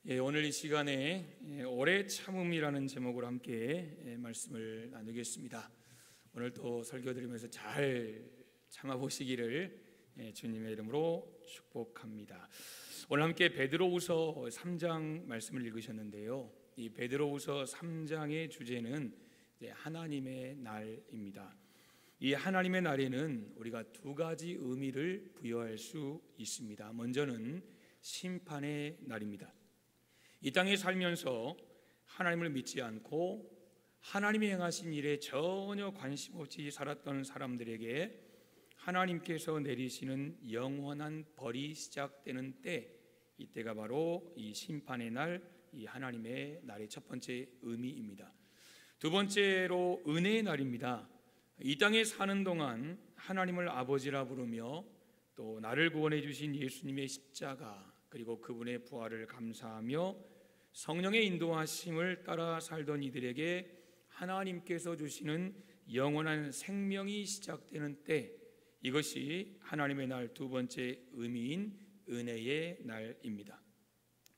오늘 이 시간에 오래 참음이라는 제목으로 함께 말씀을 나누겠습니다. 오늘 또 설교 드리면서 잘 참아보시기를 주님의 이름으로 축복합니다. 오늘 함께 베드로후서 3장 말씀을 읽으셨는데요, 이 베드로후서 3장의 주제는 하나님의 날입니다. 이 하나님의 날에는 우리가 두 가지 의미를 부여할 수 있습니다. 먼저는 심판의 날입니다. 이 땅에 살면서 하나님을 믿지 않고 하나님이 행하신 일에 전혀 관심 없이 살았던 사람들에게 하나님께서 내리시는 영원한 벌이 시작되는 때, 이때가 바로 이 심판의 날, 이 하나님의 날의 첫 번째 의미입니다. 두 번째로 은혜의 날입니다. 이 땅에 사는 동안 하나님을 아버지라 부르며 또 나를 구원해 주신 예수님의 십자가, 그리고 그분의 부활을 감사하며 성령의 인도하심을 따라 살던 이들에게 하나님께서 주시는 영원한 생명이 시작되는 때, 이것이 하나님의 날 두 번째 의미인 은혜의 날입니다.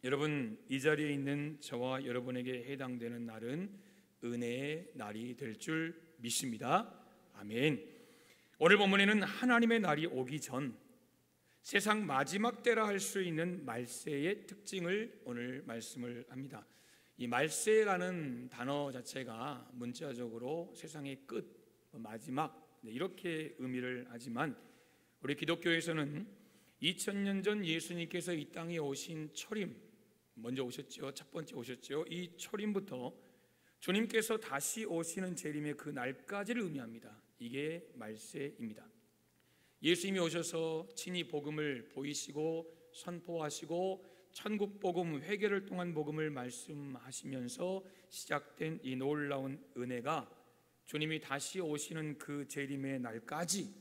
여러분, 이 자리에 있는 저와 여러분에게 해당되는 날은 은혜의 날이 될 줄 믿습니다. 아멘. 오늘 본문에는 하나님의 날이 오기 전 세상 마지막 때라 할 수 있는 말세의 특징을 오늘 말씀을 합니다. 이 말세라는 단어 자체가 문자적으로 세상의 끝, 마지막, 이렇게 의미를 하지만 우리 기독교에서는 2000년 전 예수님께서 이 땅에 오신 초림, 먼저 오셨죠. 첫 번째 오셨죠. 이 초림부터 주님께서 다시 오시는 재림의 그 날까지를 의미합니다. 이게 말세입니다. 예수님이 오셔서 친히 복음을 보이시고 선포하시고 천국 복음, 회개를 통한 복음을 말씀하시면서 시작된 이 놀라운 은혜가 주님이 다시 오시는 그 재림의 날까지,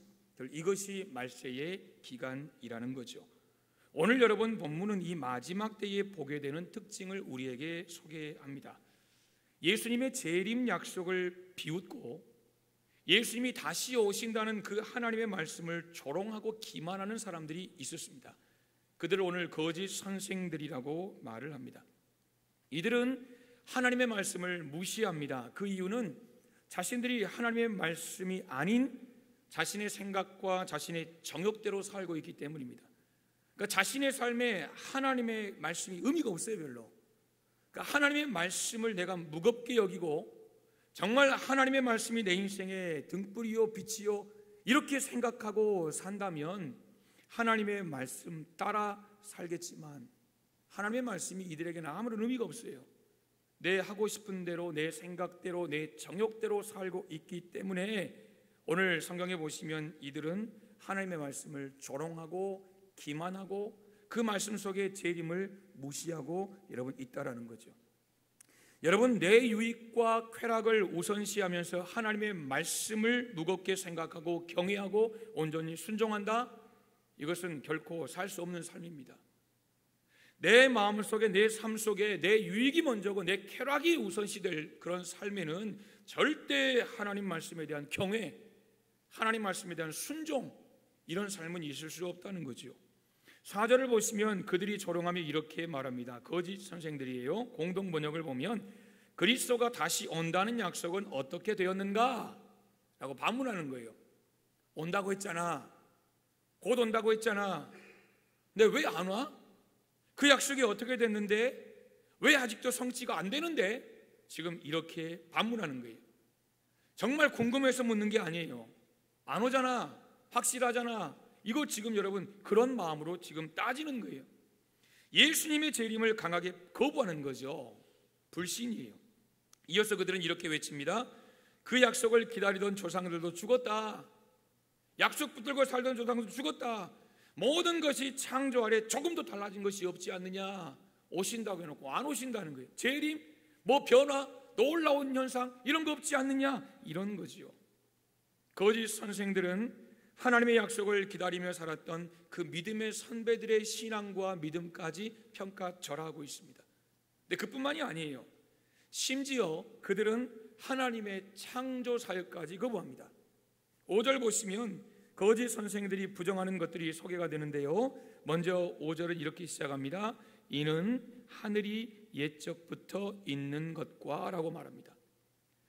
이것이 말세의 기간이라는 거죠. 오늘 여러분 본문은 이 마지막 때에 보게 되는 특징을 우리에게 소개합니다. 예수님의 재림 약속을 비웃고 예수님이 다시 오신다는 그 하나님의 말씀을 조롱하고 기만하는 사람들이 있었습니다. 그들을 오늘 거짓 선생들이라고 말을 합니다. 이들은 하나님의 말씀을 무시합니다. 그 이유는 자신들이 하나님의 말씀이 아닌 자신의 생각과 자신의 정욕대로 살고 있기 때문입니다. 그러니까 자신의 삶에 하나님의 말씀이 의미가 없어요, 별로. 그러니까 하나님의 말씀을 내가 무겁게 여기고 정말 하나님의 말씀이 내 인생의 등불이요 빛이요 이렇게 생각하고 산다면 하나님의 말씀 따라 살겠지만 하나님의 말씀이 이들에게는 아무런 의미가 없어요. 내 하고 싶은 대로, 내 생각대로, 내 정욕대로 살고 있기 때문에 오늘 성경에 보시면 이들은 하나님의 말씀을 조롱하고 기만하고 그 말씀 속의 재림을 무시하고 여러분 있다라는 거죠. 여러분, 내 유익과 쾌락을 우선시하면서 하나님의 말씀을 무겁게 생각하고 경외하고 온전히 순종한다? 이것은 결코 살 수 없는 삶입니다. 내 마음 속에, 내 삶 속에 내 유익이 먼저고 내 쾌락이 우선시될 그런 삶에는 절대 하나님 말씀에 대한 경외, 하나님 말씀에 대한 순종, 이런 삶은 있을 수 없다는 거죠. 4절을 보시면 그들이 조롱하며 이렇게 말합니다. 거짓 선생들이에요. 공동 번역을 보면 그리스도가 다시 온다는 약속은 어떻게 되었는가? 라고 반문하는 거예요. 온다고 했잖아. 곧 온다고 했잖아. 근데 왜 안 와? 그 약속이 어떻게 됐는데? 왜 아직도 성취가 안 되는데? 지금 이렇게 반문하는 거예요. 정말 궁금해서 묻는 게 아니에요. 안 오잖아. 확실하잖아. 이거 지금 여러분 그런 마음으로 지금 따지는 거예요. 예수님의 재림을 강하게 거부하는 거죠. 불신이에요. 이어서 그들은 이렇게 외칩니다. 그 약속을 기다리던 조상들도 죽었다. 약속 붙들고 살던 조상들도 죽었다. 모든 것이 창조 아래 조금도 달라진 것이 없지 않느냐. 오신다고 해놓고 안 오신다는 거예요. 재림, 뭐 변화, 놀라운 현상 이런 거 없지 않느냐, 이런 거지요. 거짓 선생들은 하나님의 약속을 기다리며 살았던 그 믿음의 선배들의 신앙과 믿음까지 평가절하하고 있습니다. 근데 그뿐만이 아니에요. 심지어 그들은 하나님의 창조 사역까지 거부합니다. 5절 보시면 거짓 선생들이 부정하는 것들이 소개가 되는데요, 먼저 5절은 이렇게 시작합니다. 이는 하늘이 옛적부터 있는 것과 라고 말합니다.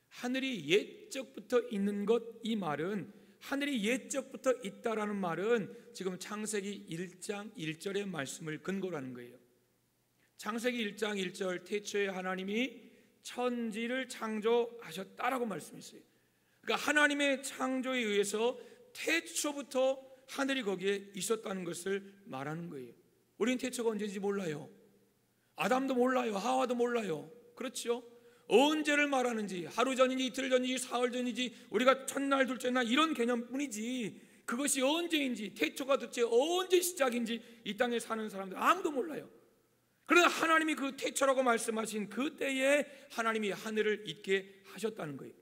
하늘이 옛적부터 있는 것, 이 말은 하늘이 옛적부터 있다라는 말은 지금 창세기 1장 1절의 말씀을 근거로 하는 거예요. 창세기 1장 1절 태초에 하나님이 천지를 창조하셨다라고 말씀했어요. 그러니까 하나님의 창조에 의해서 태초부터 하늘이 거기에 있었다는 것을 말하는 거예요. 우리는 태초가 언제인지 몰라요. 아담도 몰라요. 하와도 몰라요. 그렇죠? 언제를 말하는지, 하루 전인지 이틀 전인지 사흘 전인지 우리가 첫날 둘째 날 이런 개념뿐이지, 그것이 언제인지, 태초가 도대체 언제 시작인지 이 땅에 사는 사람들 아무도 몰라요. 그러나 하나님이 그 태초라고 말씀하신 그때에 하나님이 하늘을 있게 하셨다는 거예요.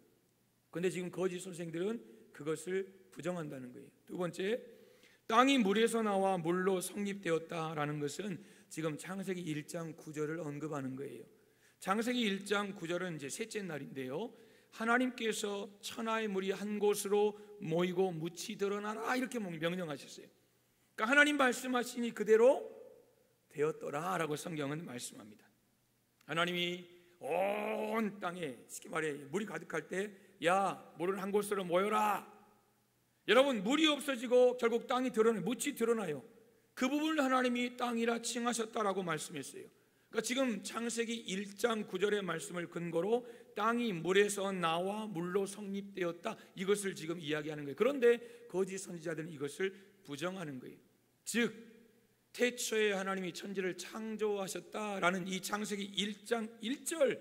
그런데 지금 거짓 선생들은 그것을 부정한다는 거예요. 두 번째, 땅이 물에서 나와 물로 성립되었다라는 것은 지금 창세기 1장 9절을 언급하는 거예요. 창세기 1장 9절은 이제 셋째 날인데요, 하나님께서 천하의 물이 한 곳으로 모이고 묻히 드러나라 이렇게 명령하셨어요. 그러니까 하나님 말씀하시니 그대로 되었더라 라고 성경은 말씀합니다. 하나님이 온 땅에 쉽게 말해 물이 가득할 때, 야, 물을 한 곳으로 모여라. 여러분, 물이 없어지고 결국 땅이 드러나요. 묻히 드러나요. 그 부분을 하나님이 땅이라 칭하셨다라고 말씀했어요. 그러니까 지금 창세기 1장 9절의 말씀을 근거로 땅이 물에서 나와 물로 성립되었다, 이것을 지금 이야기하는 거예요. 그런데 거짓 선지자들은 이것을 부정하는 거예요. 즉 태초에 하나님이 천지를 창조하셨다라는 이 창세기 1장 1절,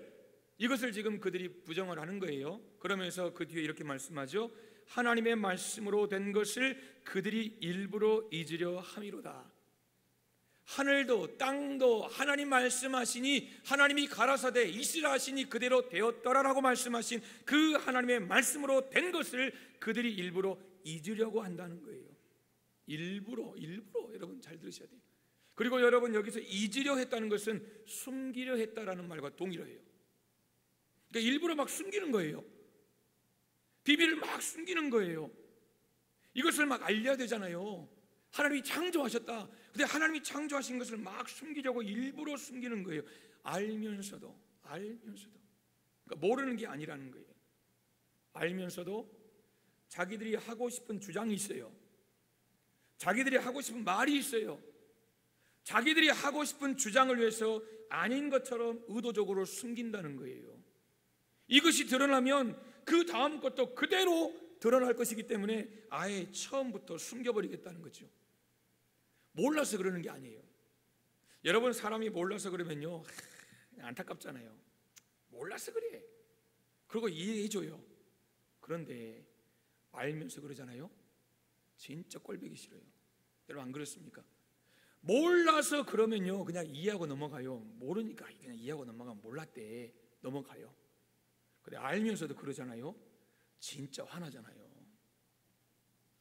이것을 지금 그들이 부정을 하는 거예요. 그러면서 그 뒤에 이렇게 말씀하죠. 하나님의 말씀으로 된 것을 그들이 일부러 잊으려 함이로다. 하늘도 땅도 하나님 말씀하시니, 하나님이 가라사대 있으라 하시니 그대로 되었더라라고 말씀하신 그 하나님의 말씀으로 된 것을 그들이 일부러 잊으려고 한다는 거예요. 일부러 여러분 잘 들으셔야 돼요. 그리고 여러분, 여기서 잊으려 했다는 것은 숨기려 했다라는 말과 동일해요. 그러니까 일부러 막 숨기는 거예요. 비밀을 막 숨기는 거예요. 이것을 막 알려야 되잖아요. 하나님이 창조하셨다. 근데 하나님이 창조하신 것을 막 숨기려고 일부러 숨기는 거예요. 알면서도. 그러니까 모르는 게 아니라는 거예요. 알면서도 자기들이 하고 싶은 주장이 있어요. 자기들이 하고 싶은 말이 있어요. 자기들이 하고 싶은 주장을 위해서 아닌 것처럼 의도적으로 숨긴다는 거예요. 이것이 드러나면 그 다음 것도 그대로 드러날 것이기 때문에 아예 처음부터 숨겨버리겠다는 거죠. 몰라서 그러는 게 아니에요. 여러분, 사람이 몰라서 그러면요, 안타깝잖아요. 몰라서 그래. 그리고 이해해줘요. 그런데 알면서 그러잖아요. 진짜 꼴보기 싫어요. 여러분, 안 그렇습니까? 몰라서 그러면요, 그냥 이해하고 넘어가요. 모르니까 그냥 이해하고 넘어가면 몰랐대, 넘어가요. 근데 알면서도 그러잖아요. 진짜 화나잖아요.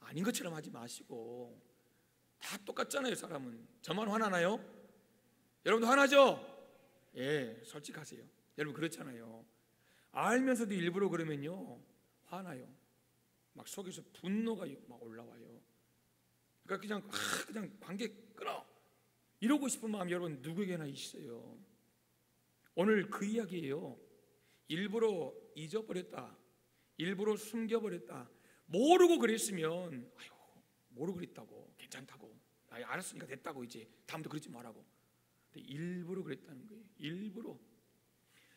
아닌 것처럼 하지 마시고. 다 똑같잖아요. 사람은. 저만 화나나요? 여러분도 화나죠? 예, 솔직하세요. 여러분 그렇잖아요. 알면서도 일부러 그러면요, 화나요. 막 속에서 분노가 막 올라와요. 그러니까 그냥 관계 끊어, 이러고 싶은 마음이 여러분 누구에게나 있어요. 오늘 그 이야기예요. 일부러 잊어버렸다, 일부러 숨겨버렸다. 모르고 그랬으면 아유, 모르고 그랬다고, 괜찮다고, 알았으니까 됐다고, 이제 다음부터 그러지 말라고. 근데 일부러 그랬다는 거예요. 일부러.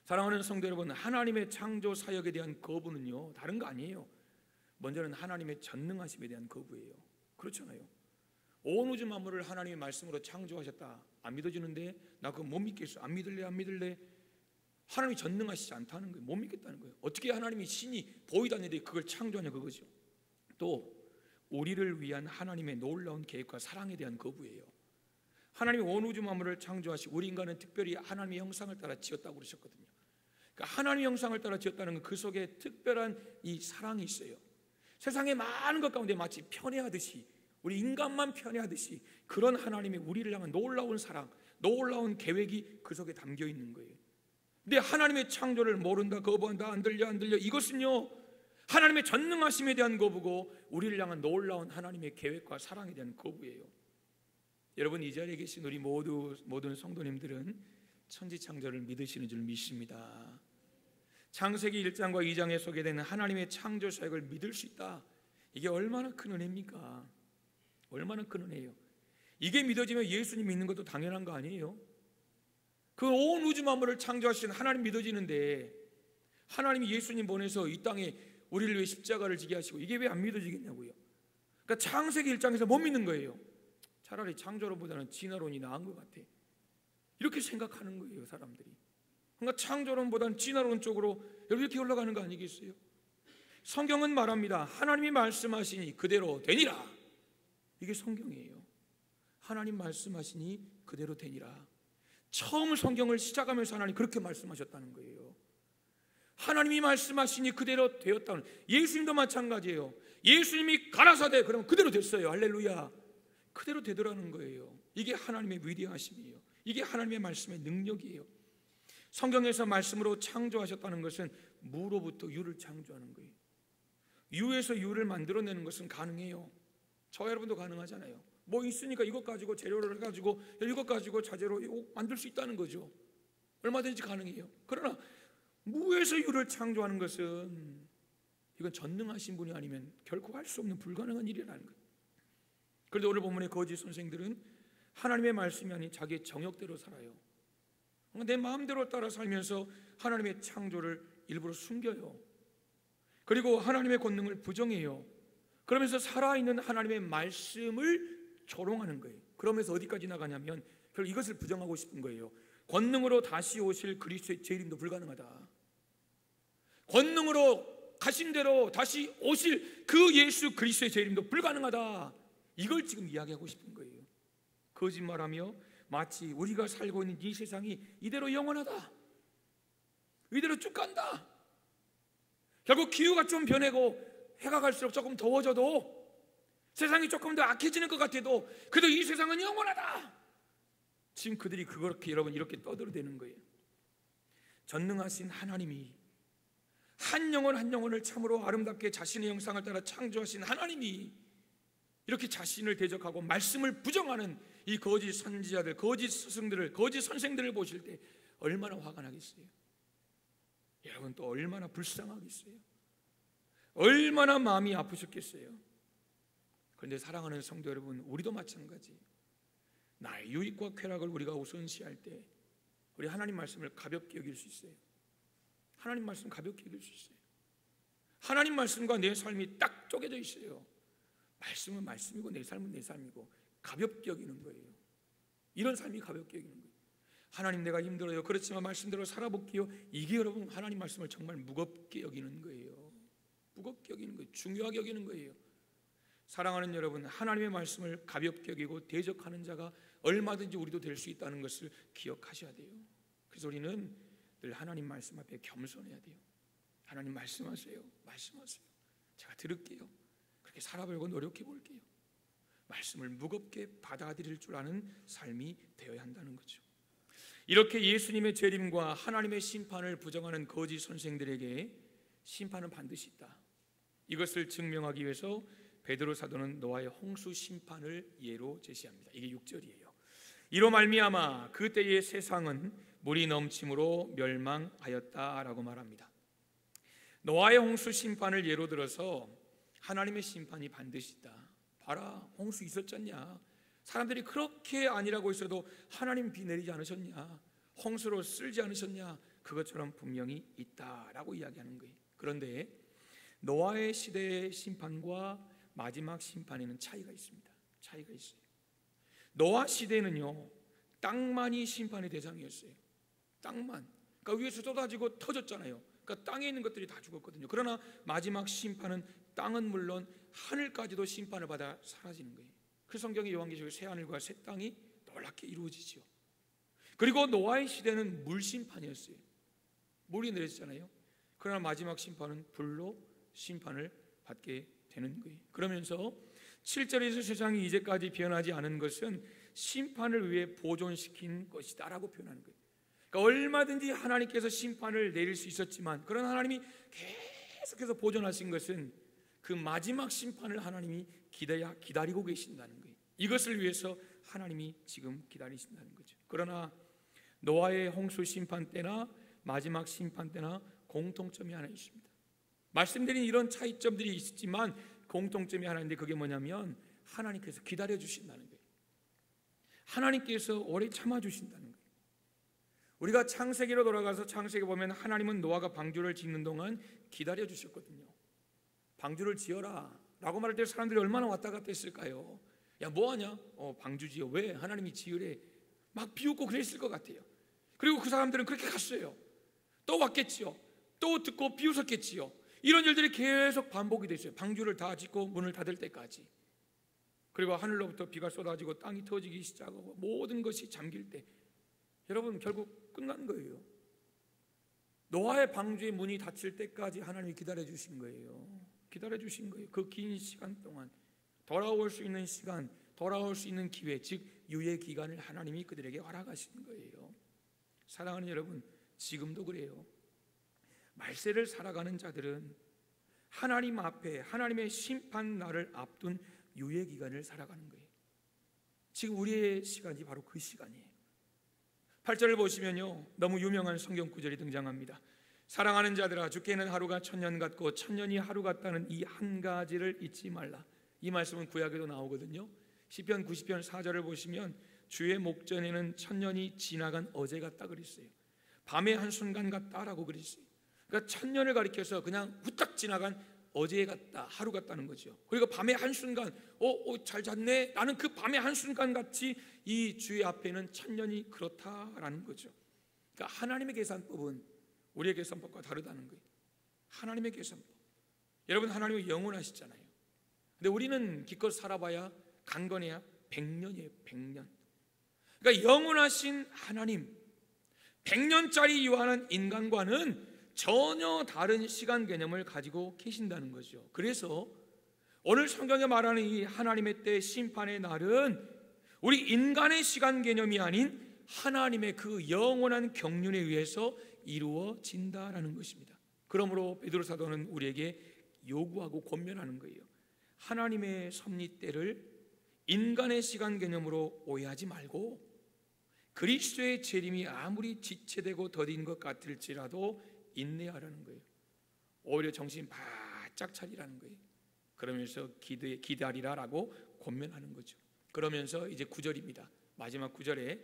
사랑하는 성도 여러분, 하나님의 창조 사역에 대한 거부는요, 다른 거 아니에요. 먼저는 하나님의 전능하심에 대한 거부예요. 그렇잖아요. 온 우주 만물을 하나님의 말씀으로 창조하셨다. 안 믿어지는데 나 그거 못 믿겠어. 안 믿을래. 하나님이 전능하시지 않다는 거예요. 못 믿겠다는 거예요. 어떻게 하나님이 신이 보이다는데 그걸 창조하냐, 그거죠. 또 우리를 위한 하나님의 놀라운 계획과 사랑에 대한 거부예요. 하나님이 온 우주 만물을 창조하시고 우리 인간은 특별히 하나님의 형상을 따라 지었다고 그러셨거든요. 그러니까 하나님의 형상을 따라 지었다는 건 그 속에 특별한 이 사랑이 있어요. 세상의 많은 것 가운데 마치 편애하듯이, 우리 인간만 편애하듯이 그런 하나님의 우리를 향한 놀라운 사랑, 놀라운 계획이 그 속에 담겨 있는 거예요. 근데 하나님의 창조를 모른다, 거부한다, 안 들려, 이것은요, 하나님의 전능하심에 대한 거부고 우리를 향한 놀라운 하나님의 계획과 사랑에 대한 거부예요. 여러분, 이 자리에 계신 우리 모든 성도님들은 천지창조를 믿으시는 줄 믿습니다. 창세기 1장과 2장에 소개되는 하나님의 창조 사역을 믿을 수 있다. 이게 얼마나 큰 은혜입니까? 얼마나 큰 은혜예요. 이게 믿어지면 예수님 믿는 것도 당연한 거 아니에요? 그 온 우주 만물을 창조하신 하나님 믿어지는데, 하나님이 예수님 보내서 이 땅에 우리를 위해 십자가를 지게 하시고, 이게 왜 안 믿어지겠냐고요. 그러니까 창세기 1장에서 못 믿는 거예요. 차라리 창조론보다는 진화론이 나은 것 같아, 이렇게 생각하는 거예요, 사람들이. 그러니까 창조론보다는 진화론 쪽으로 이렇게 올라가는 거 아니겠어요? 성경은 말합니다. 하나님이 말씀하시니 그대로 되니라. 이게 성경이에요. 하나님 말씀하시니 그대로 되니라. 처음 성경을 시작하면서 하나님 그렇게 말씀하셨다는 거예요. 하나님이 말씀하시니 그대로 되었다는. 예수님도 마찬가지예요. 예수님이 가라사대 그러면 그대로 됐어요. 할렐루야. 그대로 되더라는 거예요. 이게 하나님의 위대하심이에요. 이게 하나님의 말씀의 능력이에요. 성경에서 말씀으로 창조하셨다는 것은 무로부터 유를 창조하는 거예요. 유에서 유를 만들어내는 것은 가능해요. 저와 여러분도 가능하잖아요. 뭐 있으니까 이것 가지고 재료를 해가지고 이것 가지고 자재로 만들 수 있다는 거죠. 얼마든지 가능해요. 그러나 무에서 유를 창조하는 것은 이건 전능하신 분이 아니면 결코 할 수 없는 불가능한 일이라는 거예요. 그런데 오늘 본문의 거짓 선생들은 하나님의 말씀이 아닌 자기의 정욕대로 살아요. 내 마음대로 따라 살면서 하나님의 창조를 일부러 숨겨요. 그리고 하나님의 권능을 부정해요. 그러면서 살아있는 하나님의 말씀을 조롱하는 거예요. 그러면서 어디까지 나가냐면 결국 이것을 부정하고 싶은 거예요. 권능으로 다시 오실 그리스도의 재림도 불가능하다. 권능으로 가신 대로 다시 오실 그 예수 그리스도의 재림도 불가능하다. 이걸 지금 이야기하고 싶은 거예요. 거짓말하며 마치 우리가 살고 있는 이 세상이 이대로 영원하다, 이대로 쭉 간다, 결국 기후가 좀 변하고 해가 갈수록 조금 더워져도 세상이 조금 더 악해지는 것 같아도 그래도 이 세상은 영원하다. 지금 그들이 그렇게 여러분 이렇게 떠들어대는 거예요. 전능하신 하나님이 한 영혼 한 영혼을 참으로 아름답게 자신의 형상을 따라 창조하신 하나님이 이렇게 자신을 대적하고 말씀을 부정하는 이 거짓 선지자들, 거짓 스승들을, 거짓 선생들을 보실 때 얼마나 화가 나겠어요? 여러분 또 얼마나 불쌍하겠어요? 얼마나 마음이 아프셨겠어요? 그런데 사랑하는 성도 여러분, 우리도 마찬가지예요. 나의 유익과 쾌락을 우리가 우선시할 때 우리 하나님 말씀을 가볍게 여길 수 있어요. 하나님 말씀 가볍게 여길 수 있어요. 하나님 말씀과 내 삶이 딱 쪼개져 있어요. 말씀은 말씀이고 내 삶은 내 삶이고 가볍게 여기는 거예요. 이런 삶이 가볍게 여기는 거예요. 하나님 내가 힘들어요. 그렇지만 말씀대로 살아볼게요. 이게 여러분 하나님 말씀을 정말 무겁게 여기는 거예요. 무겁게 여기는 거예요. 중요하게 여기는 거예요. 사랑하는 여러분, 하나님의 말씀을 가볍게 여기고 대적하는 자가 얼마든지 우리도 될 수 있다는 것을 기억하셔야 돼요. 그래서 우리는 늘 하나님 말씀 앞에 겸손해야 돼요. 하나님 말씀하세요. 말씀하세요. 제가 들을게요. 그렇게 살아보려고 노력해 볼게요. 말씀을 무겁게 받아들일 줄 아는 삶이 되어야 한다는 거죠. 이렇게 예수님의 재림과 하나님의 심판을 부정하는 거짓 선생들에게 심판은 반드시 있다. 이것을 증명하기 위해서 베드로 사도는 노아의 홍수 심판을 예로 제시합니다. 이게 6절이에요. 이로 말미암아 그때의 세상은 물이 넘침으로 멸망하였다라고 말합니다. 노아의 홍수 심판을 예로 들어서 하나님의 심판이 반드시 있다. 봐라, 홍수 있었잖냐. 사람들이 그렇게 아니라고 했어도 하나님 비 내리지 않으셨냐. 홍수로 쓸지 않으셨냐. 그것처럼 분명히 있다라고 이야기하는 거예요. 그런데 노아의 시대의 심판과 마지막 심판에는 차이가 있습니다. 차이가 있어요. 노아 시대는요, 땅만이 심판의 대상이었어요. 땅만. 그러니까 위에서 쏟아지고 터졌잖아요. 그러니까 땅에 있는 것들이 다 죽었거든요. 그러나 마지막 심판은 땅은 물론 하늘까지도 심판을 받아 사라지는 거예요. 그 성경의 요한계시록에 새 하늘과 새 땅이 놀랍게 이루어지죠. 그리고 노아의 시대는 물 심판이었어요. 물이 내렸잖아요. 그러나 마지막 심판은 불로 심판을 받게 되는 거예요. 그러면서 7절에서 세상이 이제까지 변하지 않은 것은 심판을 위해 보존시킨 것이다 라고 표현하는 거예요. 그러니까 얼마든지 하나님께서 심판을 내릴 수 있었지만, 그러나 하나님이 계속해서 보존하신 것은 그 마지막 심판을 하나님이 기다리고 계신다는 거예요. 이것을 위해서 하나님이 지금 기다리신다는 거죠. 그러나 노아의 홍수 심판 때나 마지막 심판 때나 공통점이 하나 있습니다. 말씀드린 이런 차이점들이 있지만 공통점이 하나 있는데, 그게 뭐냐면 하나님께서 기다려 주신다는 거예요. 하나님께서 오래 참아 주신다는 거예요. 우리가 창세기로 돌아가서 창세기 보면 하나님은 노아가 방주를 짓는 동안 기다려 주셨거든요. 방주를 지어라 라고 말할 때 사람들이 얼마나 왔다 갔다 했을까요? 야, 뭐하냐? 방주 지어. 왜? 하나님이 지으래. 막 비웃고 그랬을 것 같아요. 그리고 그 사람들은 그렇게 갔어요. 또 왔겠지요. 또 듣고 비웃었겠지요. 이런 일들이 계속 반복이 됐어요. 방주를 다 짓고 문을 닫을 때까지. 그리고 하늘로부터 비가 쏟아지고 땅이 터지기 시작하고 모든 것이 잠길 때, 여러분, 결국 끝난 거예요. 노아의 방주의 문이 닫힐 때까지 하나님이 기다려 주신 거예요. 기다려 주신 거예요. 그 긴 시간 동안 돌아올 수 있는 시간, 돌아올 수 있는 기회, 즉 유예 기간을 하나님이 그들에게 허락하신 거예요. 사랑하는 여러분, 지금도 그래요. 말세를 살아가는 자들은 하나님 앞에 하나님의 심판 날을 앞둔 유예 기간을 살아가는 거예요. 지금 우리의 시간이 바로 그 시간이에요. 8절을 보시면요, 너무 유명한 성경 구절이 등장합니다. 사랑하는 자들아, 주께는 하루가 천년 같고 천년이 하루 같다는 이 한 가지를 잊지 말라. 이 말씀은 구약에도 나오거든요. 시편 90편 4절을 보시면 주의 목전에는 천년이 지나간 어제 같다 그랬어요. 밤의 한순간 같다라고 그랬어요. 그러니까 천년을 가리켜서 그냥 후딱 지나간 어제 같다, 하루 같다는 거죠. 그리고 밤의 한순간, 잘 잤네 라는 그 밤의 한순간 같이 이 주의 앞에는 천년이 그렇다라는 거죠. 그러니까 하나님의 계산법은 우리의 계산법과 다르다는 거예요. 하나님의 계산법. 여러분, 하나님은 영원하시잖아요. 근데 우리는 기껏 살아봐야 강건해야 100년이에요. 100년. 그러니까 영원하신 하나님, 100년짜리 유한한 인간과는 전혀 다른 시간 개념을 가지고 계신다는 거죠. 그래서 오늘 성경에 말하는 이 하나님의 때 심판의 날은 우리 인간의 시간 개념이 아닌 하나님의 그 영원한 경륜에 의해서 이루어진다라는 것입니다. 그러므로 베드로 사도는 우리에게 요구하고 권면하는 거예요. 하나님의 섭리 때를 인간의 시간 개념으로 오해하지 말고 그리스도의 재림이 아무리 지체되고 더딘 것 같을지라도 인내하라는 거예요. 오히려 정신 바짝 차리라는 거예요. 그러면서 기다리라라고 권면하는 거죠. 그러면서 이제 9절입니다. 마지막 9절에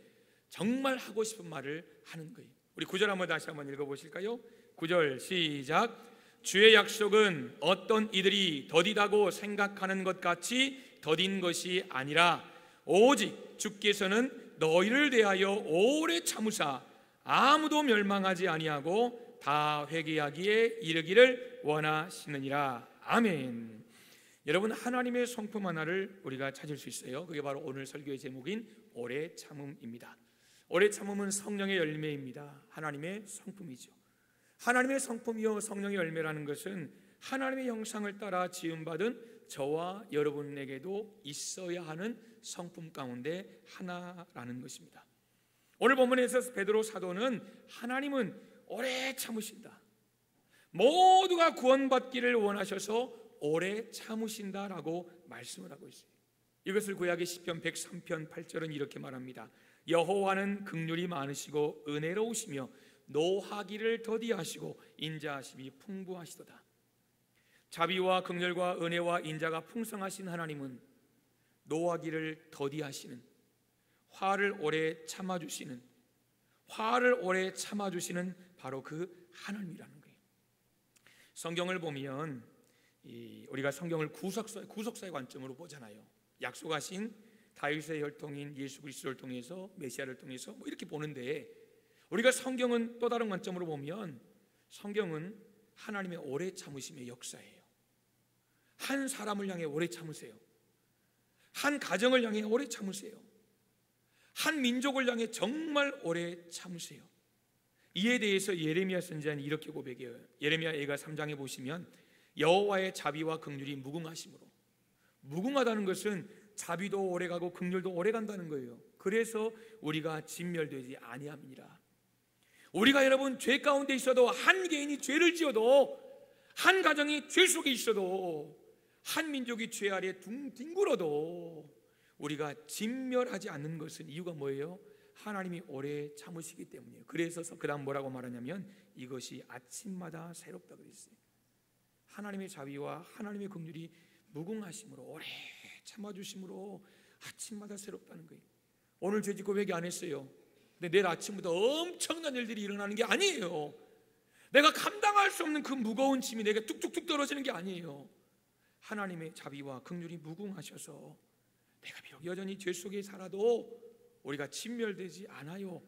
정말 하고 싶은 말을 하는 거예요. 우리 9절 한번 다시 한번 읽어보실까요? 9절 시작. 주의 약속은 어떤 이들이 더디다고 생각하는 것 같이 더딘 것이 아니라 오직 주께서는 너희를 대하여 오래 참으사 아무도 멸망하지 아니하고 다 회개하기에 이르기를 원하시느니라. 아멘. 여러분, 하나님의 성품 하나를 우리가 찾을 수 있어요. 그게 바로 오늘 설교의 제목인 오래 참음입니다. 오래 참음은 성령의 열매입니다. 하나님의 성품이죠. 하나님의 성품이요 성령의 열매라는 것은 하나님의 형상을 따라 지음받은 저와 여러분에게도 있어야 하는 성품 가운데 하나라는 것입니다. 오늘 본문에서 베드로 사도는 하나님은 오래 참으신다, 모두가 구원받기를 원하셔서 오래 참으신다라고 말씀을 하고 있어요. 이것을 구약의 시편 103편 8절은 이렇게 말합니다. 여호와는 긍휼이 많으시고 은혜로우시며 노하기를 더디하시고 인자하심이 풍부하시도다. 자비와 긍휼과 은혜와 인자가 풍성하신 하나님은 노하기를 더디하시는, 화를 오래 참아주시는, 화를 오래 참아주시는 바로 그 하나님이라는 거예요. 성경을 보면 우리가 성경을 구속사의 관점으로 보잖아요. 약속하신 다윗의 혈통인 예수 그리스도를 통해서, 메시아를 통해서 이렇게 보는데, 우리가 성경은 또 다른 관점으로 보면 성경은 하나님의 오래 참으심의 역사예요. 한 사람을 향해 오래 참으세요. 한 가정을 향해 오래 참으세요. 한 민족을 향해 정말 오래 참으세요. 이에 대해서 예레미야 선지자는 이렇게 고백해요. 예레미야 예가 3장에 보시면 여호와의 자비와 긍휼이 무궁하심으로, 무궁하다는 것은 자비도 오래가고 긍휼도 오래간다는 거예요. 그래서 우리가 진멸되지 아니함이니라. 우리가 여러분 죄 가운데 있어도, 한 개인이 죄를 지어도, 한 가정이 죄 속에 있어도, 한 민족이 죄 아래 뒹굴어도 우리가 진멸하지 않는 것은 이유가 뭐예요? 하나님이 오래 참으시기 때문이에요. 그래서 그 다음 뭐라고 말하냐면 이것이 아침마다 새롭다 그랬어요. 하나님의 자비와 하나님의 긍휼이 무궁하심으로 오래 참아주심으로 아침마다 새롭다는 거예요. 오늘 죄짓고 회개 안 했어요. 근데 내일 아침부터 엄청난 일들이 일어나는 게 아니에요. 내가 감당할 수 없는 그 무거운 짐이 내게 뚝뚝뚝 떨어지는 게 아니에요. 하나님의 자비와 긍휼이 무궁하셔서 내가 비록 여전히 죄 속에 살아도 우리가 진멸되지 않아요.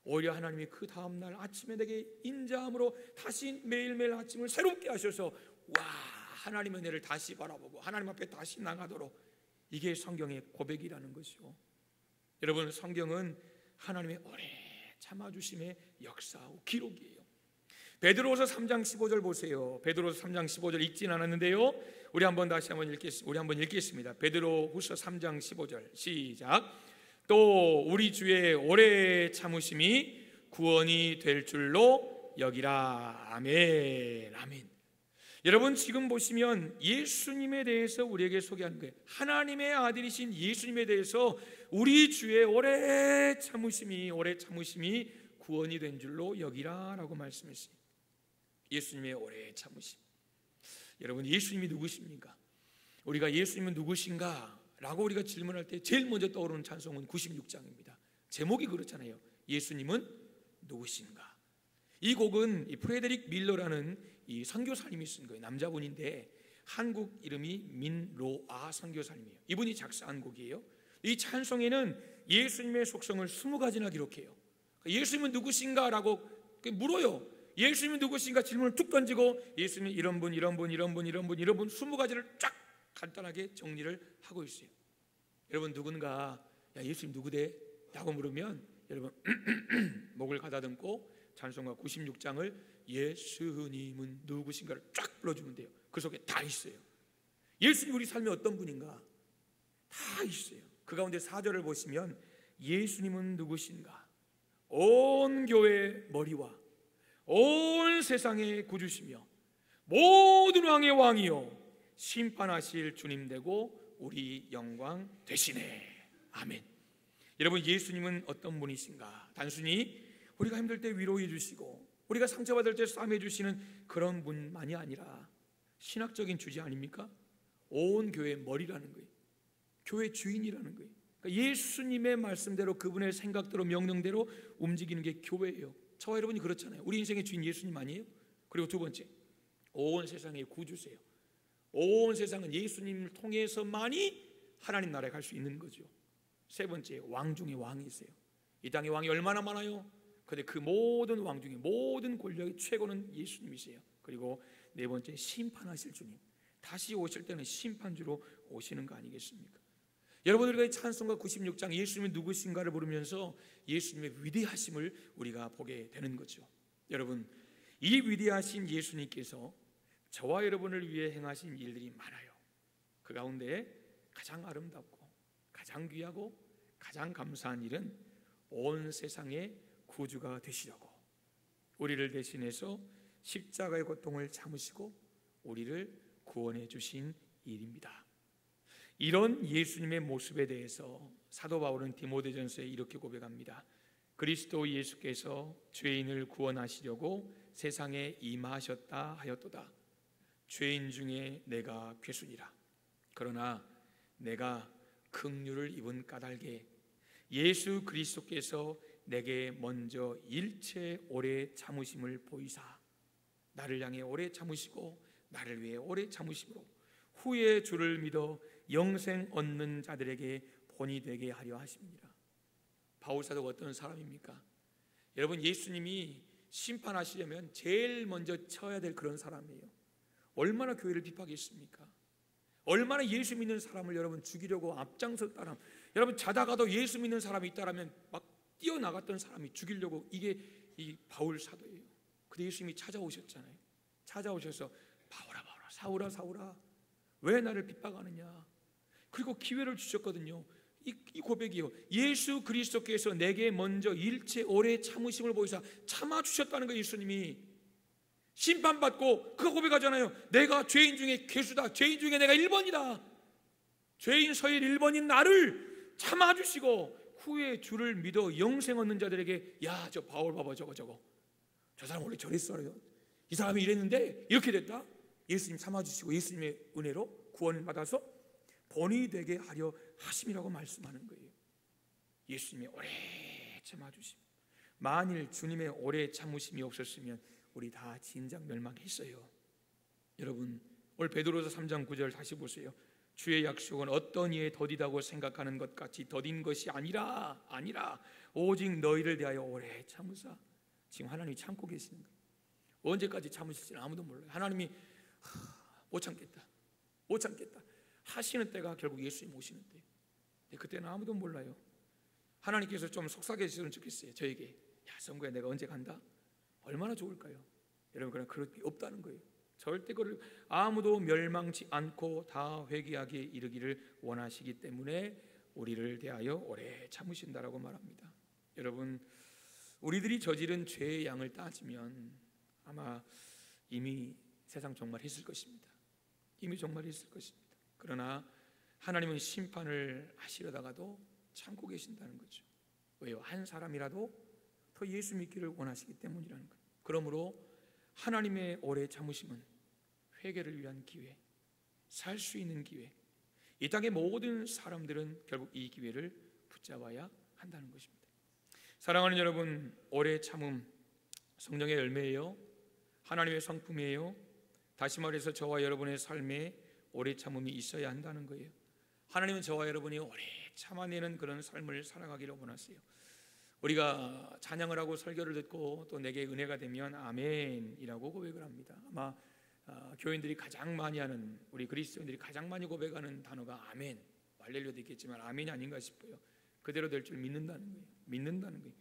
오히려 하나님이 그 다음날 아침에 내게 인자함으로 다시 매일매일 아침을 새롭게 하셔서 와, 하나님의 은혜를 다시 바라보고 하나님 앞에 다시 나가도록, 이게 성경의 고백이라는 것이요. 여러분, 성경은 하나님의 오래 참아주심의 역사와 기록이에요. 베드로후서 3장 15절 보세요. 베드로후서 3장 15절 읽진 않았는데요, 우리 한번 읽겠습니다. 베드로후서 3장 15절 시작. 또 우리 주의 오래 참으심이 구원이 될 줄로 여기라. 아멘. 아멘. 여러분, 지금 보시면 예수님에 대해서 우리에게 소개하는 거예요. 하나님의 아들이신 예수님에 대해서 우리 주의 오래 참으심이 구원이 된 줄로 여기라 라고 말씀했어요. 예수님의 오래 참으심. 여러분, 예수님이 누구십니까? 우리가 예수님은 누구신가? 라고 우리가 질문할 때 제일 먼저 떠오르는 찬송은 96장입니다. 제목이 그렇잖아요. 예수님은 누구신가? 이 곡은 프레데릭 밀러라는 이 선교사님이 쓴 거예요. 남자분인데 한국 이름이 민로아 선교사님이에요. 이분이 작사한 곡이에요. 이 찬송에는 예수님의 속성을 20가지나 기록해요. 예수님은 누구신가? 라고 물어요. 예수님은 누구신가? 질문을 툭 던지고 예수님은 이런 분 20가지를 쫙 간단하게 정리를 하고 있어요. 여러분, 누군가 야, 예수님 누구대? 라고 물으면 여러분 목을 가다듬고 찬송가 96장을 예수님은 누구신가를 쫙 불러주면 돼요. 그 속에 다 있어요. 예수님 우리 삶에 어떤 분인가 다 있어요. 그 가운데 4절을 보시면 예수님은 누구신가? 온 교회의 머리와 온 세상의 구주시며 모든 왕의 왕이요 심판하실 주님 되고 우리 영광 되시네. 아멘. 여러분, 예수님은 어떤 분이신가? 단순히 우리가 힘들 때 위로해 주시고 우리가 상처받을 때 싸매 주시는 그런 분만이 아니라 신학적인 주제 아닙니까? 온 교회의 머리라는 거예요. 교회 주인이라는 거예요. 그러니까 예수님의 말씀대로 그분의 생각대로 명령대로 움직이는 게 교회예요. 저와 여러분이 그렇잖아요. 우리 인생의 주인 예수님 아니에요? 그리고 두 번째, 온 세상의 구주세요. 온 세상은 예수님을 통해서만이 하나님 나라에 갈 수 있는 거죠. 세 번째, 왕 중에 왕이세요. 이 땅에 왕이 얼마나 많아요? 그런데 그 모든 왕 중에 모든 권력의 최고는 예수님이세요. 그리고 네 번째, 심판하실 주님. 다시 오실 때는 심판주로 오시는 거 아니겠습니까? 여러분, 우리가 찬송가 96장 예수님이 누구신가를 부르면서 예수님의 위대하심을 우리가 보게 되는 거죠. 여러분, 이 위대하신 예수님께서 저와 여러분을 위해 행하신 일들이 많아요. 그 가운데 가장 아름답고 가장 귀하고 가장 감사한 일은 온 세상의 구주가 되시려고 우리를 대신해서 십자가의 고통을 참으시고 우리를 구원해 주신 일입니다. 이런 예수님의 모습에 대해서 사도 바울은 디모데전서에 이렇게 고백합니다. 그리스도 예수께서 죄인을 구원하시려고 세상에 임하셨다 하였도다. 죄인 중에 내가 괴순이라. 그러나 내가 긍휼을 입은 까닭에 예수 그리스도께서 내게 먼저 일체 오래 참으심을 보이사 나를 향해 오래 참으시고 나를 위해 오래 참으심으로 후에 주를 믿어 영생 얻는 자들에게 본이 되게 하려 하십니다. 바울 사도가 어떤 사람입니까? 여러분, 예수님이 심판하시려면 제일 먼저 쳐야 될 그런 사람이에요. 얼마나 교회를 핍박했습니까? 얼마나 예수 믿는 사람을 여러분 죽이려고 앞장섰다는 사람. 여러분, 자다가도 예수 믿는 사람이 있다라면 막 뛰어나갔던 사람이 죽이려고, 이게 이 바울 사도예요. 근데 예수님이 찾아오셨잖아요. 찾아오셔서 바울아 바울아 사울아 사울아 왜 나를 핍박하느냐. 그리고 기회를 주셨거든요. 이 고백이요. 예수 그리스도께서 내게 먼저 일체 오래 참으심을 보이사 참아주셨다는 거예요. 예수님이 심판받고 그거 고백하잖아요. 내가 죄인 중에 괴수다. 죄인 중에 내가 1번이다. 죄인 서일 1번인 나를 참아주시고 후에 주를 믿어 영생 얻는 자들에게 야, 저 바울 봐봐, 저거 저 사람 원래 저랬어요, 이 사람이 이랬는데 이렇게 됐다. 예수님 참아주시고 예수님의 은혜로 구원을 받아서 본이 되게 하려 하심이라고 말씀하는 거예요. 예수님의 오래 참아주심. 만일 주님의 오래 참으심이 없었으면 우리 다 진작 멸망했어요. 여러분, 오늘 베드로서 3장 9절 다시 보세요. 주의 약속은 어떤 이에 더디다고 생각하는 것 같이 더딘 것이 아니라 오직 너희를 대하여 오래 참으사. 지금 하나님이 참고 계시는 거예요. 언제까지 참으실지는 아무도 몰라요. 하나님이 못 참겠다 하시는 때가 결국 예수님 오시는 때예요. 그때는 아무도 몰라요. 하나님께서 좀 속삭여주시면 좋겠어요. 저에게, 야, 성구야, 내가 언제 간다? 얼마나 좋을까요? 여러분, 그런 그럴 게 없다는 거예요. 절대 그를 아무도 멸망치 않고 다 회개하기에 이르기를 원하시기 때문에 우리를 대하여 오래 참으신다라고 말합니다. 여러분, 우리들이 저지른 죄의 양을 따지면 아마 이미 세상 종말했을 것입니다. 이미 종말했을 것입니다. 그러나 하나님은 심판을 하시려다가도 참고 계신다는 거죠. 왜요? 한 사람이라도 더 예수 믿기를 원하시기 때문이라는 거예요. 그러므로 하나님의 오래 참으심은 회개를 위한 기회, 살 수 있는 기회, 이 땅의 모든 사람들은 결국 이 기회를 붙잡아야 한다는 것입니다. 사랑하는 여러분, 오래 참음 성령의 열매예요. 하나님의 성품이에요. 다시 말해서 저와 여러분의 삶에 오래 참음이 있어야 한다는 거예요. 하나님은 저와 여러분이 오래 참아내는 그런 삶을 살아가기를 원하세요. 우리가 찬양을 하고 설교를 듣고 또 내게 은혜가 되면 아멘이라고 고백을 합니다. 아마 교인들이 가장 많이 하는, 우리 그리스도인들이 가장 많이 고백하는 단어가 아멘, 할렐루야도 있겠지만 아멘이 아닌가 싶어요. 그대로 될 줄 믿는다는 거예요. 믿는다는 거예요.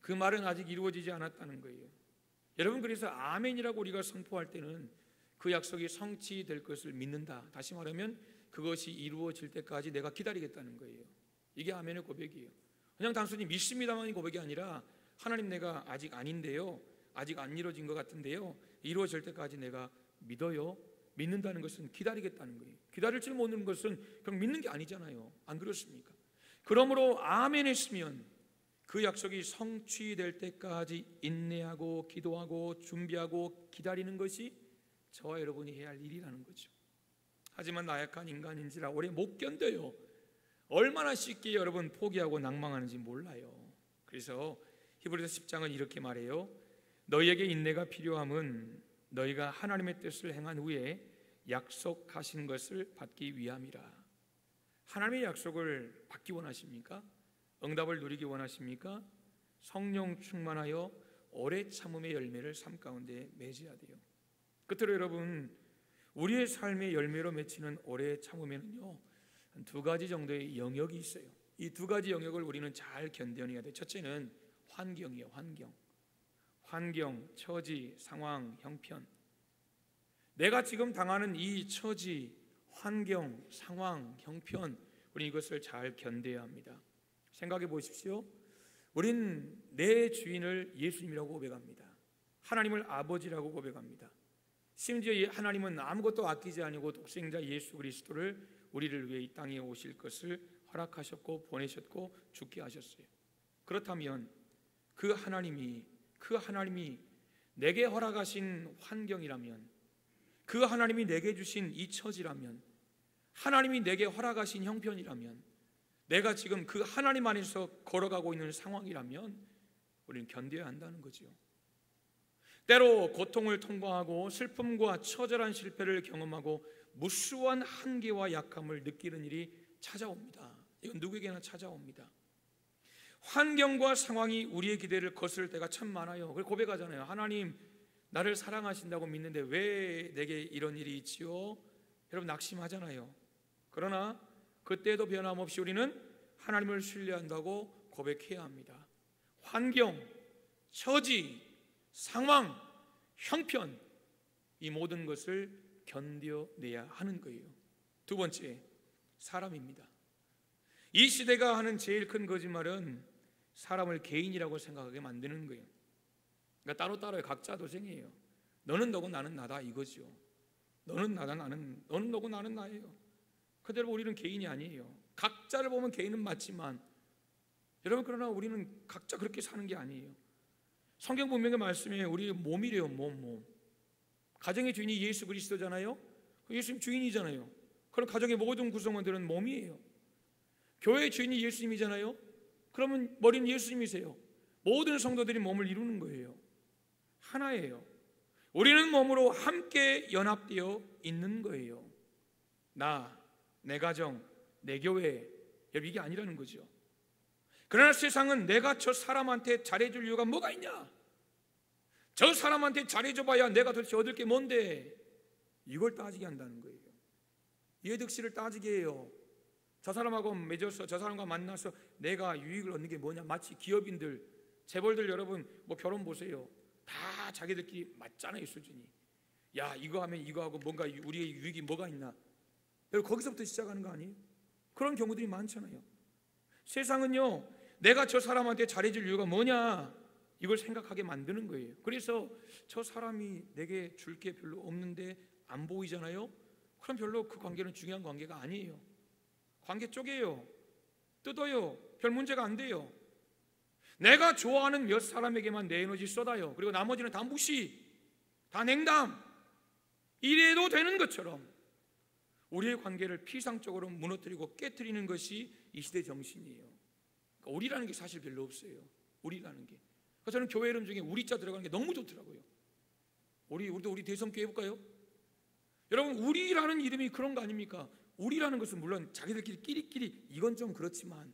그 말은 아직 이루어지지 않았다는 거예요. 여러분, 그래서 아멘이라고 우리가 선포할 때는 그 약속이 성취될 것을 믿는다. 다시 말하면 그것이 이루어질 때까지 내가 기다리겠다는 거예요. 이게 아멘의 고백이에요. 그냥 단순히 믿습니다만이 고백이 아니라 하나님, 내가 아직 아닌데요, 아직 안 이루어진 것 같은데요, 이루어질 때까지 내가 믿어요. 믿는다는 것은 기다리겠다는 거예요. 기다릴 줄 모르는 것은 그냥 믿는 게 아니잖아요. 안 그렇습니까? 그러므로 아멘 했으면 그 약속이 성취될 때까지 인내하고 기도하고 준비하고 기다리는 것이 저와 여러분이 해야 할 일이라는 거죠. 하지만 나약한 인간인지라 오래 못 견뎌요. 얼마나 쉽게 여러분 포기하고 낭망하는지 몰라요. 그래서 히브리서 10장은 이렇게 말해요. 너희에게 인내가 필요함은 너희가 하나님의 뜻을 행한 후에 약속하신 것을 받기 위함이라. 하나님의 약속을 받기 원하십니까? 응답을 누리기 원하십니까? 성령 충만하여 오래 참음의 열매를 삶 가운데 맺어야 돼요. 끝으로 여러분, 우리의 삶의 열매로 맺히는 오래 참음에는요, 두 가지 정도의 영역이 있어요. 이 두 가지 영역을 우리는 잘 견뎌내야 돼요. 첫째는 환경이에요. 환경, 처지, 상황, 형편. 내가 지금 당하는 이 처지, 환경, 상황, 형편, 우리 이것을 잘 견뎌야 합니다. 생각해 보십시오. 우린 내 주인을 예수님이라고 고백합니다. 하나님을 아버지라고 고백합니다. 심지어 하나님은 아무것도 아끼지 아니고 독생자 예수 그리스도를 우리를 위해 이 땅에 오실 것을 허락하셨고 보내셨고 죽게 하셨어요. 그렇다면 그 하나님이 내게 허락하신 환경이라면, 그 하나님이 내게 주신 이 처지라면, 하나님이 내게 허락하신 형편이라면, 내가 지금 그 하나님 안에서 걸어가고 있는 상황이라면 우리는 견뎌야 한다는 거죠. 때로 고통을 통과하고 슬픔과 처절한 실패를 경험하고 무수한 한계와 약함을 느끼는 일이 찾아옵니다. 이건 누구에게나 찾아옵니다. 환경과 상황이 우리의 기대를 거스를 때가 참 많아요. 그래서 고백하잖아요. 하나님, 나를 사랑하신다고 믿는데 왜 내게 이런 일이 있지요? 여러분, 낙심하잖아요. 그러나 그때도 변함없이 우리는 하나님을 신뢰한다고 고백해야 합니다. 환경, 처지, 상황, 형편, 이 모든 것을 견뎌내야 하는 거예요. 두 번째, 사람입니다. 이 시대가 하는 제일 큰 거짓말은 사람을 개인이라고 생각하게 만드는 거예요. 그러니까 따로따로의 각자 도생이에요. 너는 너고 나는 나다, 이거죠. 너는 나다, 너는 너고 나는 나예요. 그대로 우리는 개인이 아니에요. 각자를 보면 개인은 맞지만 여러분, 그러나 우리는 각자 그렇게 사는 게 아니에요. 성경 분명히 말씀에 우리 몸이래요. 몸. 가정의 주인이 예수 그리스도잖아요. 예수님 주인이잖아요. 그럼 가정의 모든 구성원들은 몸이에요. 교회의 주인이 예수님이잖아요. 그러면 머리는 예수님이세요. 모든 성도들이 몸을 이루는 거예요. 하나예요. 우리는 몸으로 함께 연합되어 있는 거예요. 내 가정, 내 교회, 여러분, 이게 아니라는 거죠. 그러나 세상은 내가 저 사람한테 잘해줄 이유가 뭐가 있냐, 저 사람한테 잘해줘봐야 내가 도대체 얻을 게 뭔데, 이걸 따지게 한다는 거예요. 이해득실을 따지게 해요. 저 사람하고 맺어서 저 사람과 만나서 내가 유익을 얻는 게 뭐냐. 마치 기업인들, 재벌들, 여러분 뭐 결혼 보세요. 다 자기들끼리 맞잖아요, 수준이. 야, 이거 하면 이거 하고 뭔가 우리의 유익이 뭐가 있나. 여러분, 거기서부터 시작하는 거 아니에요? 그런 경우들이 많잖아요. 세상은요, 내가 저 사람한테 잘해줄 이유가 뭐냐, 이걸 생각하게 만드는 거예요. 그래서 저 사람이 내게 줄 게 별로 없는데 안 보이잖아요. 그럼 별로 그 관계는 중요한 관계가 아니에요. 관계 쪼개요, 뜯어요, 별 문제가 안 돼요. 내가 좋아하는 몇 사람에게만 내 에너지 쏟아요. 그리고 나머지는 다 무시, 다 냉담. 이래도 되는 것처럼 우리의 관계를 피상적으로 무너뜨리고 깨트리는 것이 이 시대 정신이에요. 그러니까 우리라는 게 사실 별로 없어요. 우리라는 게. 그래서 저는 교회 이름 중에 우리자 들어가는 게 너무 좋더라고요. 우리도 우리 대성교 해볼까요? 여러분, 우리라는 이름이 그런 거 아닙니까? 우리라는 것은 물론 자기들끼리 끼리끼리 이건 좀 그렇지만,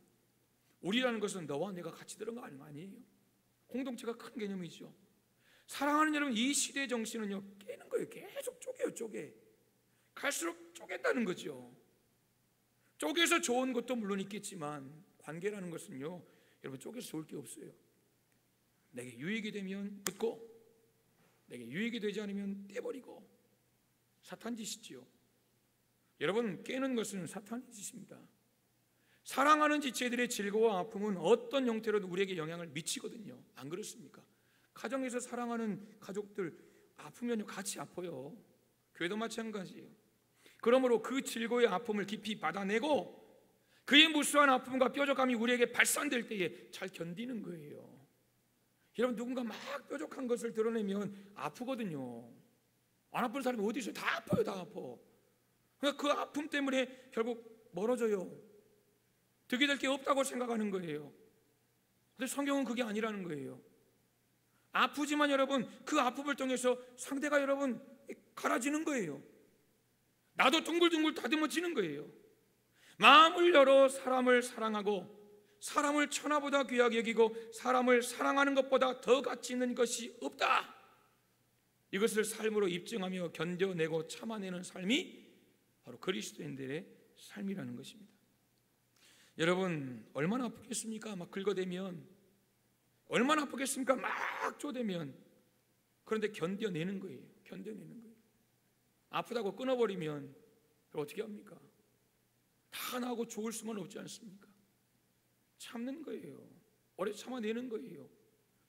우리라는 것은 너와 내가 같이 들어간 거 아니에요. 공동체가 큰 개념이죠. 사랑하는 여러분, 이 시대의 정신은요, 깨는 거예요. 계속 쪼개요, 쪼개. 갈수록 쪼갠다는 거죠. 쪼개서 좋은 것도 물론 있겠지만, 관계라는 것은요, 여러분, 쪼개서 좋을 게 없어요. 내게 유익이 되면 붙고, 내게 유익이 되지 않으면 떼버리고. 사탄 짓이지요. 여러분, 깨는 것은 사탄의 짓입니다. 사랑하는 지체들의 즐거움과 아픔은 어떤 형태로도 우리에게 영향을 미치거든요. 안 그렇습니까? 가정에서 사랑하는 가족들 아프면 같이 아파요. 교회도 마찬가지예요. 그러므로 그 즐거움의 아픔을 깊이 받아내고 그의 무수한 아픔과 뾰족함이 우리에게 발산될 때에 잘 견디는 거예요. 여러분, 누군가 막 뾰족한 것을 드러내면 아프거든요. 안 아픈 사람이 어디 있어요? 다 아파요, 다 아파. 그러니까 그 아픔 때문에 결국 멀어져요. 득이 될 게 없다고 생각하는 거예요. 근데 성경은 그게 아니라는 거예요. 아프지만 여러분, 그 아픔을 통해서 상대가 여러분 갈아지는 거예요. 나도 둥글둥글 다듬어지는 거예요. 마음을 열어 사람을 사랑하고 사람을 천하보다 귀하게 여기고 사람을 사랑하는 것보다 더 가치 있는 것이 없다. 이것을 삶으로 입증하며 견뎌내고 참아내는 삶이 바로 그리스도인들의 삶이라는 것입니다. 여러분, 얼마나 아프겠습니까? 막 긁어대면. 얼마나 아프겠습니까? 막 쪼대면. 그런데 견뎌내는 거예요. 견뎌내는 거예요. 아프다고 끊어버리면 어떻게 합니까? 다 나고 좋을 수만 없지 않습니까? 참는 거예요. 오래 참아내는 거예요.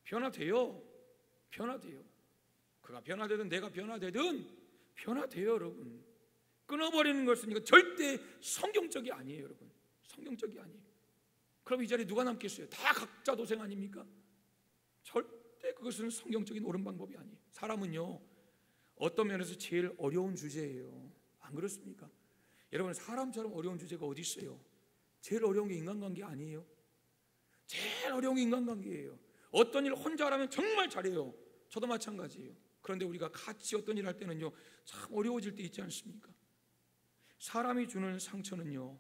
변화돼요. 변화돼요. 그가 변화되든 내가 변화되든 변화돼요, 여러분. 끊어버리는 것은 이거 절대 성경적이 아니에요, 여러분. 성경적이 아니에요. 그럼 이 자리에 누가 남겠어요? 다 각자 도생 아닙니까? 절대 그것은 성경적인 옳은 방법이 아니에요. 사람은요, 어떤 면에서 제일 어려운 주제예요. 안 그렇습니까? 여러분, 사람처럼 어려운 주제가 어디 있어요? 제일 어려운 게 인간관계 아니에요? 제일 어려운 게 인간관계예요. 어떤 일 혼자 하라면 정말 잘해요. 저도 마찬가지예요. 그런데 우리가 같이 어떤 일 할 때는요, 참 어려워질 때 있지 않습니까? 사람이 주는 상처는요,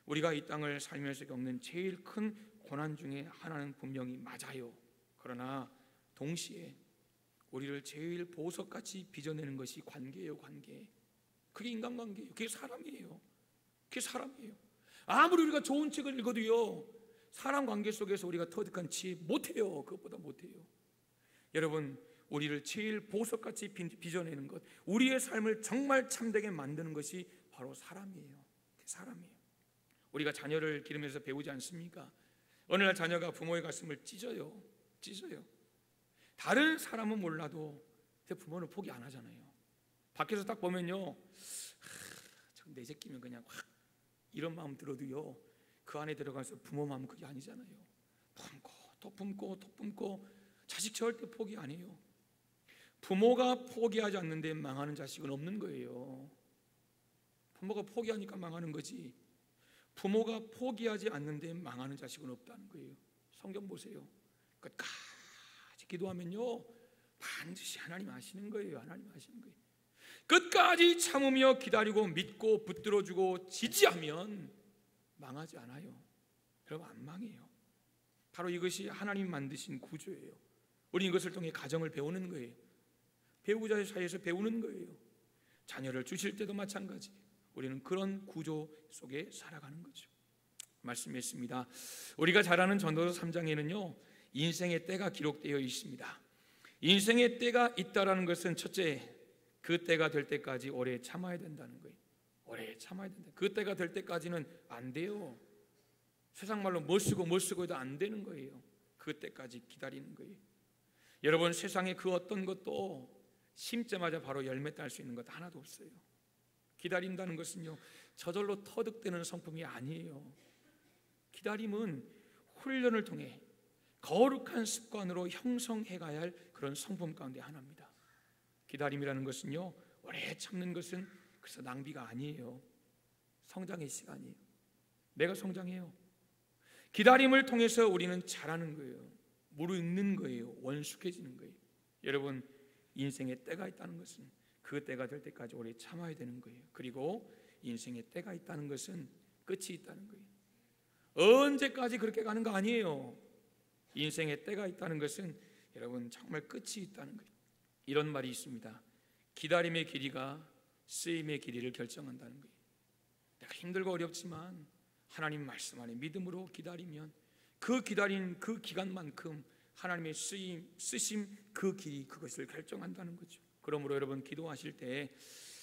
우리가 이 땅을 살면서 겪는 제일 큰 고난 중에 하나는 분명히 맞아요. 그러나 동시에 우리를 제일 보석같이 빚어내는 것이 관계예요. 관계. 그게 인간관계예요. 그게 사람이에요. 그게 사람이에요. 아무리 우리가 좋은 책을 읽어도요, 사람 관계 속에서 우리가 터득한 치 못해요. 그것보다 못해요. 여러분, 우리를 제일 보석같이 빚어내는 것, 우리의 삶을 정말 참되게 만드는 것이 바로 사람이에요. 사람이에요. 우리가 자녀를 기르면서 배우지 않습니까? 어느 날 자녀가 부모의 가슴을 찢어요. 다른 사람은 몰라도 부모는 포기 안 하잖아요. 밖에서 딱 보면요, 내 새끼면 그냥 확 이런 마음 들어도요, 그 안에 들어가서 부모 마음 그게 아니잖아요. 품고 또 품고 또 품고. 자식 절대 포기 안 해요. 부모가 포기하지 않는데 망하는 자식은 없는 거예요. 부모가 포기하니까 망하는 거지, 부모가 포기하지 않는데 망하는 자식은 없다는 거예요. 성경 보세요. 끝까지 기도하면요 반드시 하나님 아시는 거예요. 하나님 아시는 거예요. 끝까지 참으며 기다리고 믿고 붙들어주고 지지하면 망하지 않아요. 여러분, 안 망해요. 바로 이것이 하나님 만드신 구조예요. 우리 이것을 통해 가정을 배우는 거예요. 배우자 사이에서 배우는 거예요. 자녀를 주실 때도 마찬가지. 우리는 그런 구조 속에 살아가는 거죠. 말씀했습니다. 우리가 잘 아는 전도서 3장에는요 인생의 때가 기록되어 있습니다. 인생의 때가 있다라는 것은 첫째, 그 때가 될 때까지 오래 참아야 된다는 거예요. 오래 참아야 된다. 그 때가 될 때까지는 안 돼요. 세상 말로 뭐 쓰고 해도 안 되는 거예요. 그 때까지 기다리는 거예요. 여러분, 세상에 그 어떤 것도 심자마자 바로 열매 딸 수 있는 것 하나도 없어요. 기다린다는 것은요 저절로 터득되는 성품이 아니에요. 기다림은 훈련을 통해 거룩한 습관으로 형성해 가야 할 그런 성품 가운데 하나입니다. 기다림이라는 것은요 오래 참는 것은 그래서 낭비가 아니에요. 성장의 시간이에요. 내가 성장해요. 기다림을 통해서 우리는 자라는 거예요. 무르익는 거예요. 원숙해지는 거예요. 여러분, 인생의 때가 있다는 것은 그 때가 될 때까지 오래 참아야 되는 거예요. 그리고 인생의 때가 있다는 것은 끝이 있다는 거예요. 언제까지 그렇게 가는 거 아니에요. 인생의 때가 있다는 것은 여러분 정말 끝이 있다는 거예요. 이런 말이 있습니다. 기다림의 길이가 쓰임의 길이를 결정한다는 거예요. 내가 힘들고 어렵지만 하나님 말씀 안에 믿음으로 기다리면 그 기다린 그 기간만큼 하나님의 쓰심 그 길이 그것을 결정한다는 거죠. 그러므로 여러분 기도하실 때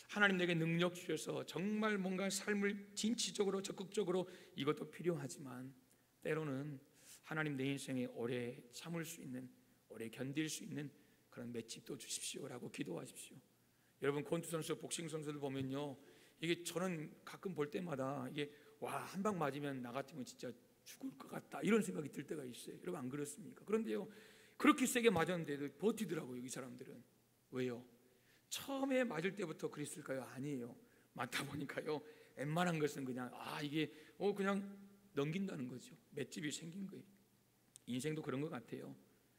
하나님 내게 능력 주셔서 정말 뭔가 삶을 진취적으로 적극적으로 이것도 필요하지만 때로는 하나님 내 인생에 오래 참을 수 있는, 오래 견딜 수 있는 그런 맷집도 주십시오라고 기도하십시오. 여러분, 권투 선수, 복싱 선수들 보면요 이게 저는 가끔 볼 때마다 이게 와, 한 방 맞으면 나 같으면 진짜 죽을 것 같다 이런 생각이 들 때가 있어요. 여러분, 안 그렇습니까? 그런데요 그렇게 세게 맞았는데도 버티더라고요. 이 사람들은. 왜요? 처음에 맞을 때부터 그랬을까요? 아니에요. 맞다 보니까요 웬만한 것은 그냥 이게 그냥 넘긴다는 거죠. 맷집이 생긴 거예요. 인생도 그런 것 같아요.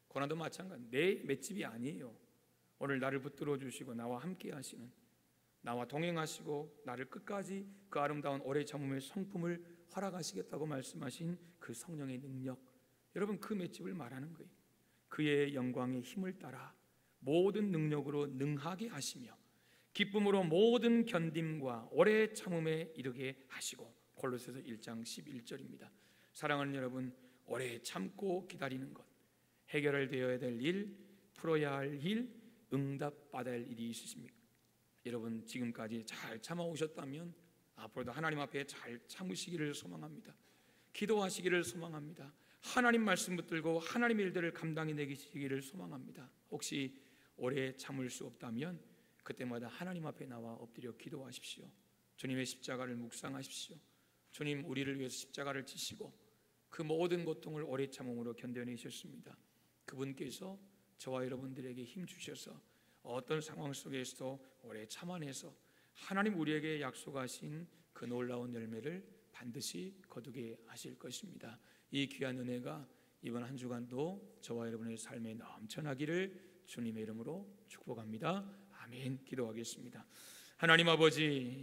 고난도 마찬가지. 내 맷집이 아니에요. 오늘 나를 붙들어 주시고 나와 함께 하시는, 나와 동행하시고 나를 끝까지 그 아름다운 오래 참음의 성품을 허락하시겠다고 말씀하신 그 성령의 능력, 여러분 그 맷집을 말하는 거예요. 그의 영광의 힘을 따라 모든 능력으로 능하게 하시며 기쁨으로 모든 견딤과 오래 참음에 이르게 하시고. 골로새서 1장 11절입니다. 사랑하는 여러분, 오래 참고 기다리는 것, 해결되어야 될 일, 풀어야 할 일, 응답받아야 할 일이 있으십니까? 여러분, 지금까지 잘 참아오셨다면 앞으로도 하나님 앞에 잘 참으시기를 소망합니다. 기도하시기를 소망합니다. 하나님 말씀 붙들고 하나님의 일들을 감당해 내기시기를 소망합니다. 혹시 오래 참을 수 없다면 그때마다 하나님 앞에 나와 엎드려 기도하십시오. 주님의 십자가를 묵상하십시오. 주님, 우리를 위해서 십자가를 지시고 그 모든 고통을 오래 참음으로 견뎌내셨습니다. 그분께서 저와 여러분들에게 힘 주셔서 어떤 상황 속에서도 오래 참아내서 하나님 우리에게 약속하신 그 놀라운 열매를 반드시 거두게 하실 것입니다. 이 귀한 은혜가 이번 한 주간도 저와 여러분의 삶에 넘쳐나기를 주님의 이름으로 축복합니다. 아멘. 기도하겠습니다. 하나님 아버지,